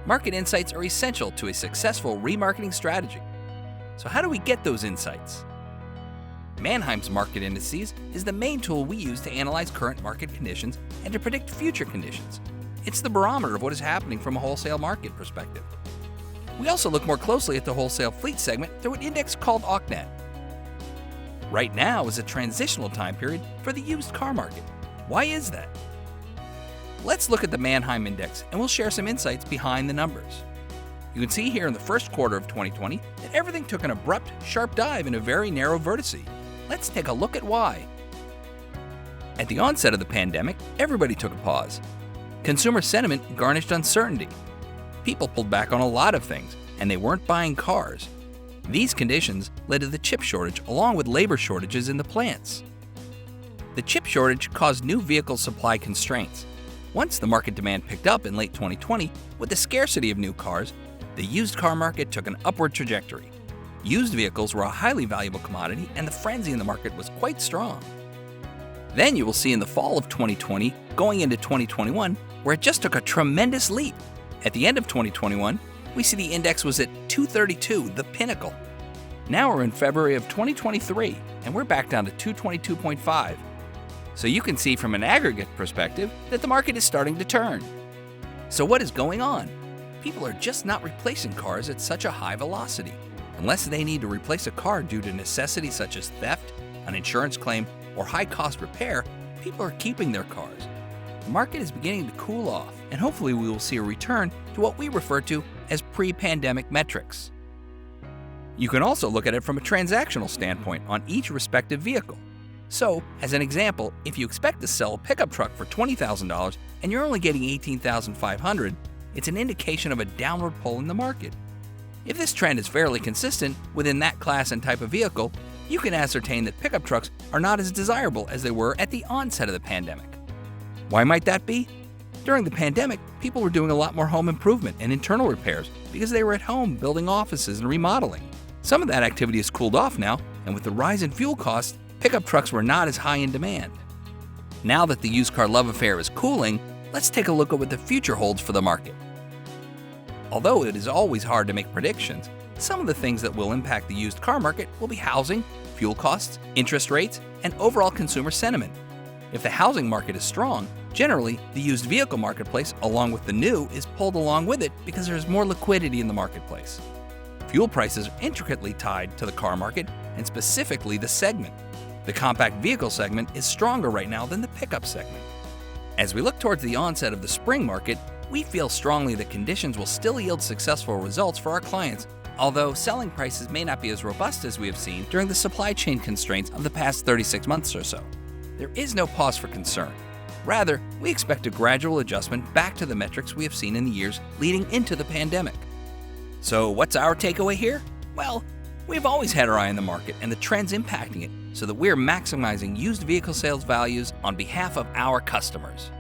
market insights are essential to a successful remarketing strategy. So how do we get those insights? Manheim's Market Indices is the main tool we use to analyze current market conditions and to predict future conditions. It's the barometer of what is happening from a wholesale market perspective. We also look more closely at the wholesale fleet segment through an index called AucNet. Right now is a transitional time period for the used car market. Why is that? Let's look at the Manheim Index and we'll share some insights behind the numbers. You can see here in the first quarter of 2020 that everything took an abrupt, sharp dive in a very narrow vertice. Let's take a look at why. At the onset of the pandemic, everybody took a pause. Consumer sentiment garnished uncertainty. People pulled back on a lot of things, and they weren't buying cars. These conditions led to the chip shortage along with labor shortages in the plants. The chip shortage caused new vehicle supply constraints. Once the market demand picked up in late 2020, with the scarcity of new cars, the used car market took an upward trajectory. Used vehicles were a highly valuable commodity, and the frenzy in the market was quite strong. Then you will see in the fall of 2020, going into 2021, where it just took a tremendous leap. At the end of 2021, we see the index was at 232, the pinnacle. Now we're in February of 2023, and we're back down to 222.5. So you can see from an aggregate perspective that the market is starting to turn. So what is going on? People are just not replacing cars at such a high velocity. Unless they need to replace a car due to necessity such as theft, an insurance claim, or high-cost repair, people are keeping their cars. The market is beginning to cool off, and hopefully we will see a return to what we refer to as pre-pandemic metrics. You can also look at it from a transactional standpoint on each respective vehicle. So, as an example, if you expect to sell a pickup truck for $20,000 and you're only getting $18,500, it's an indication of a downward pull in the market. If this trend is fairly consistent within that class and type of vehicle, you can ascertain that pickup trucks are not as desirable as they were at the onset of the pandemic. Why might that be? During the pandemic, people were doing a lot more home improvement and internal repairs because they were at home building offices and remodeling. Some of that activity has cooled off now, and with the rise in fuel costs, pickup trucks were not as high in demand. Now that the used car love affair is cooling, let's take a look at what the future holds for the market. Although it is always hard to make predictions, some of the things that will impact the used car market will be housing, fuel costs, interest rates, and overall consumer sentiment. If the housing market is strong, generally the used vehicle marketplace, along with the new, is pulled along with it because there is more liquidity in the marketplace. Fuel prices are intricately tied to the car market and specifically the segment. The compact vehicle segment is stronger right now than the pickup segment. As we look towards the onset of the spring market, we feel strongly that conditions will still yield successful results for our clients, although selling prices may not be as robust as we have seen during the supply chain constraints of the past 36 months or so. There is no pause for concern. Rather, we expect a gradual adjustment back to the metrics we have seen in the years leading into the pandemic. So what's our takeaway here? Well, we've always had our eye on the market and the trends impacting it so that we're maximizing used vehicle sales values on behalf of our customers.